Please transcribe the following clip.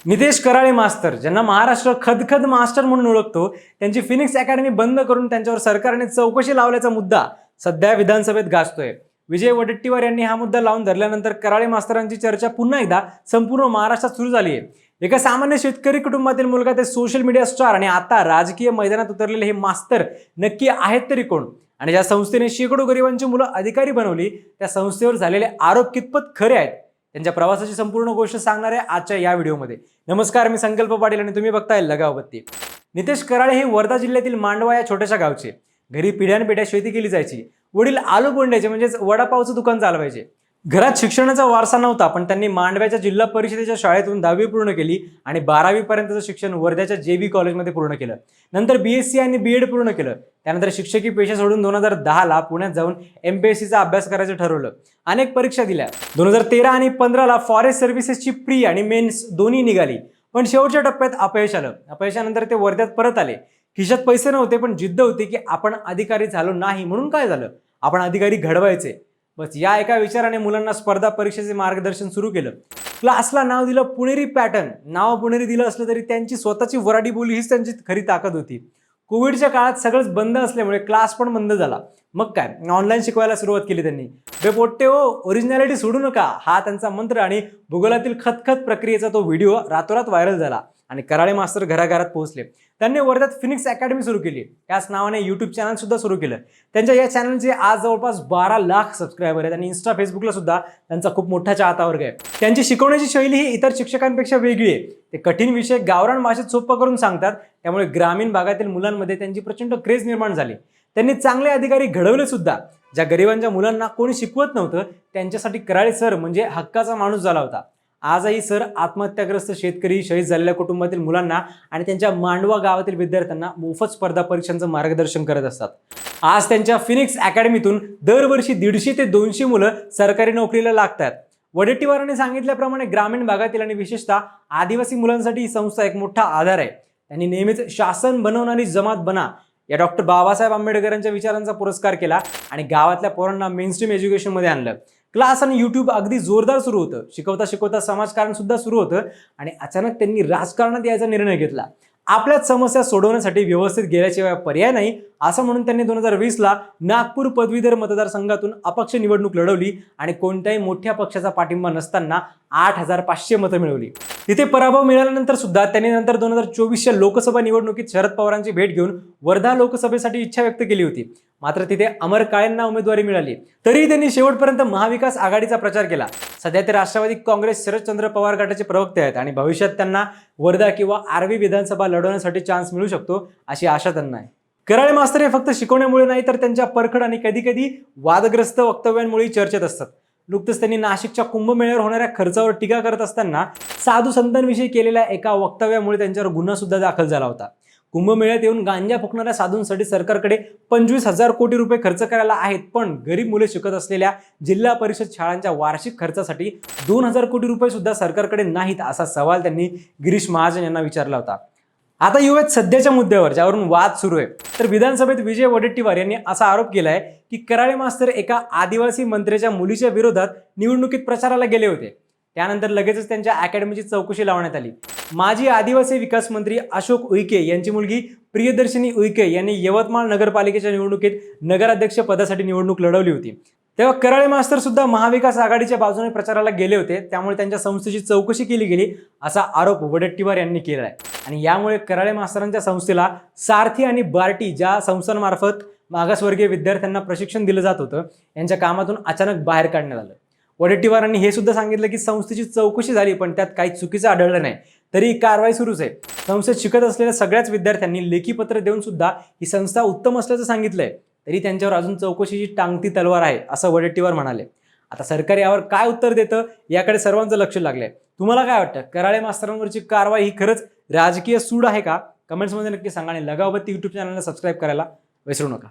नितेश कराळे मास्तर, ज्यांना महाराष्ट्र खदखद मास्टर म्हणून ओळखतो, त्यांची फिनिक्स अकॅडमी बंद करून त्यांच्यावर सरकारने चौकशी लावल्याचा मुद्दा सध्या विधानसभेत गाजतोय. विजय वडेट्टीवार यांनी हा मुद्दा लावून धरल्यानंतर कराळे मास्तरांची चर्चा पुन्हा एकदा संपूर्ण महाराष्ट्रात सुरू झाली आहे. एका सामान्य शेतकरी कुटुंबातील मुलगा ते सोशल मीडिया स्टार आणि आता राजकीय मैदानात उतरलेले हे मास्तर नक्की आहेत तरी कोण? आणि ज्या संस्थेने शेकडो गरिबांची मुलं अधिकारी बनवली, त्या संस्थेवर झालेले आरोप कितपत खरे आहेत? त्यांच्या प्रवासाची संपूर्ण गोष्ट सांगणार आहे आजच्या या व्हिडिओमध्ये. नमस्कार, मी संकल्प पाटील आणि तुम्ही बघताय लगावबत्ती. नितेश कराळे हे वर्धा जिल्ह्यातील मांडवा या छोट्याशा गावचे. घरी पिढ्यानपिढ्या शेती केली जायची. वडील आलू बोंड्याचे म्हणजेच वडापावचं दुकान चालवायचे. घरात शिक्षणाचा वारसा नव्हता, पण त्यांनी मांडव्याच्या जिल्हा परिषदेच्या शाळेतून 10वी पूर्ण केली आणि 12वी पर्यंतचं शिक्षण वर्ध्याच्या JB कॉलेजमध्ये पूर्ण केलं. नंतर BSc आणि BEd पूर्ण केलं. त्यानंतर शिक्षकी पेशा सोडून 2010ला पुण्यात जाऊन MPSCचा अभ्यास करायचं ठरवलं. अनेक परीक्षा दिल्या. 2013 आणि 15ला फॉरेस्ट सर्व्हिसेसची प्री आणि मेन्स दोन्ही निघाली, पण शेवटच्या टप्प्यात अपयश आलं. अपयशानंतर ते वर्ध्यात परत आले. खिशात पैसे नव्हते, पण जिद्द होती की आपण अधिकारी झालो नाही म्हणून काय झालं, आपण अधिकारी घडवायचे. बस या एका विचाराने मुलांना स्पर्धा परीक्षेचे मार्गदर्शन सुरू केलं. क्लासला नाव दिलं पुणेरी पॅटर्न. नाव पुणेरी दिलं असलं तरी त्यांची स्वतःची वराडी बोली हीच त्यांची खरी ताकद होती. कोविडच्या काळात सगळंच बंद असल्यामुळे क्लास पण बंद झाला. मग काय, ऑनलाईन शिकवायला सुरुवात केली त्यांनी. बे पोट्टे हो, ओरिजिनॅलिटी सोडू नका, हा त्यांचा मंत्र आणि भूगोलातील खतखत प्रक्रियेचा तो व्हिडिओ रातोरात व्हायरल झाला आणि कराळे मास्तर घराघरात पोहोचले. त्यांनी वर्ध्यात फिनिक्स अकॅडमी सुरू केली. त्याच नावाने YouTube चॅनल सुद्धा सुरू केलं. त्यांच्या या चॅनलचे आज जवळपास 12 लाख सबस्क्रायबर आहेत आणि इंस्टा फेसबुकला सुद्धा त्यांचा खूप मोठा चाहता वर्ग आहे. त्यांची शिकवण्याची शैली ही इतर शिक्षकांपेक्षा वेगळी आहे. ते कठीण विषय गावरान भाषेत सोपं करून सांगतात, त्यामुळे ग्रामीण भागातील मुलांमध्ये त्यांची प्रचंड क्रेज निर्माण झाली. त्यांनी चांगले अधिकारी घडवले सुद्धा. ज्या गरिबांच्या मुलांना कोणी शिकवत नव्हतं, त्यांच्यासाठी कराळे सर म्हणजे हक्काचा माणूस झाला होता. आजही सर आत्महत्याग्रस्त शेतकरी, शहीद झालेल्या कुटुंबातील मुलांना आणि त्यांच्या मांडवा गावातील विद्यार्थ्यांना मोफत स्पर्धा परीक्षांचं मार्गदर्शन करत असतात. आज त्यांच्या फिनिक्स अकॅडमीतून दरवर्षी 150 ते 200 मुलं सरकारी नोकरीला लागतात. वडेट्टीवारांनी सांगितल्याप्रमाणे ग्रामीण भागातील आणि विशेषतः आदिवासी मुलांसाठी ही संस्था एक मोठा आधार आहे. त्यांनी नेहमीच शासन बनवणारी जमात बना या डॉक्टर बाबासाहेब आंबेडकरांच्या विचारांचा पुरस्कार केला आणि गावातल्या पोरांना मेनस्ट्रीम एज्युकेशनमध्ये आणलं. क्लास आणि YouTube अगदी जोरदार सुरू होतं. शिकवता शिकवता समाजकारण सुद्धा सुरू होतं आणि अचानक त्यांनी राजकारणात यायचा निर्णय घेतला. आपल्याच समस्या सोडवण्यासाठी व्यवस्थित गेल्याशिवाय पर्याय नाही, असं म्हणून त्यांनी 2020ला नागपूर पदवीधर मतदारसंघातून अपक्ष निवडणूक लढवली आणि कोणत्याही मोठ्या पक्षाचा पाठिंबा नसताना 8500 मतं मिळवली. तिथे पराभव मिळाल्यानंतर सुद्धा त्यांनी नंतर 2024च्या लोकसभा निवडणुकीत शरद पवारांची भेट घेऊन वर्धा लोकसभेसाठी इच्छा व्यक्त केली होती. मात्र तिथे अमर काळेंना उमेदवारी मिळाली. तरीही त्यांनी शेवटपर्यंत महाविकास आघाडीचा प्रचार केला. सध्या ते राष्ट्रवादी काँग्रेस शरदचंद्र पवार गटाचे प्रवक्ते आहेत आणि भविष्यात त्यांना वर्धा किंवा आर्वी विधानसभा लढवण्यासाठी चान्स मिळू शकतो अशी आशा त्यांना आहे. कराळे मास्तर हे फक्त शिकवण्यामुळे नाही, तर त्यांच्या परखड आणि कधी कधी वादग्रस्त वक्तव्यांमुळे चर्चेत असतात. नुकतंच त्यांनी नाशिकच्या कुंभमेळ्यावर होणाऱ्या खर्चावर टीका करत असताना साधू संतांविषयी केलेल्या एका वक्तव्यामुळे त्यांच्यावर गुन्हा सुद्धा दाखल झाला होता. कुंभमेळ्यात येऊन गांजा फुकणाऱ्या साधूंसाठी सरकारकडे 25,000 कोटी रुपये खर्च करायला आहेत, पण गरीब मुले शिकत असलेल्या जिल्हा परिषद शाळांच्या वार्षिक खर्चासाठी 2,000 कोटी रुपये सुद्धा सरकारकडे नाहीत, असा सवाल त्यांनी गिरीश महाजन यांना विचारला होता. आता येऊयात सध्याच्या मुद्द्यावर, ज्यावरून वाद सुरू आहे. तर विधानसभेत विजय वडेट्टीवार यांनी असा आरोप केलाय की कराळे मास्तर एका आदिवासी मंत्र्याच्या मुलीच्या विरोधात निवडणुकीत प्रचाराला गेले होते. त्यानंतर लगेचच त्यांच्या अकॅडमीची चौकशी लावण्यात आली. माजी आदिवासी विकास मंत्री अशोक उईके यांची मुलगी प्रियदर्शिनी उईके यांनी यवतमाळ नगरपालिकेच्या निवडणुकीत नगराध्यक्ष पदासाठी निवडणूक लढवली होती. तेव्हा कराळे मास्तर सुद्धा महाविकास आघाडीच्या बाजूने प्रचाराला गेले होते. त्यामुळे त्यांच्या संस्थेची चौकशी केली गेली असा आरोप वडेट्टीवार यांनी केला आहे. आणि यामुळे कराळे मास्तरांच्या संस्थेला सारथी आणि बार्टी, ज्या संस्थांमार्फत मागासवर्गीय विद्यार्थ्यांना प्रशिक्षण दिलं जात होतं, यांच्या कामातून अचानक बाहेर काढण्यात आलं. वडेट्टीवारांनी हे सुद्धा सांगितलं की संस्थेची चौकशी झाली, पण त्यात काही चुकीचं आढळलं नाही, तरी कारवाई सुरूच आहे. संस्थेत शिकत असलेल्या सगळ्याच विद्यार्थ्यांनी लेखी पत्र देऊन सुद्धा ही संस्था उत्तम असल्याचं सांगितलंय. तरी त्यांच्यावर अजून चौकशीची टांगती तलवार आहे, असं वडेट्टीवार म्हणाले. आता सरकार यावर काय उत्तर देतं याकडे सर्वांचं लक्ष लागलंय. तुम्हाला काय वाटतं, कराळे मास्तरांवरची कारवाई ही खरंच राजकीय सूड आहे का? कमेंट्समध्ये नक्की सांगा आणि लगावबत्ती YouTube चॅनलला सबस्क्राईब करायला विसरू नका.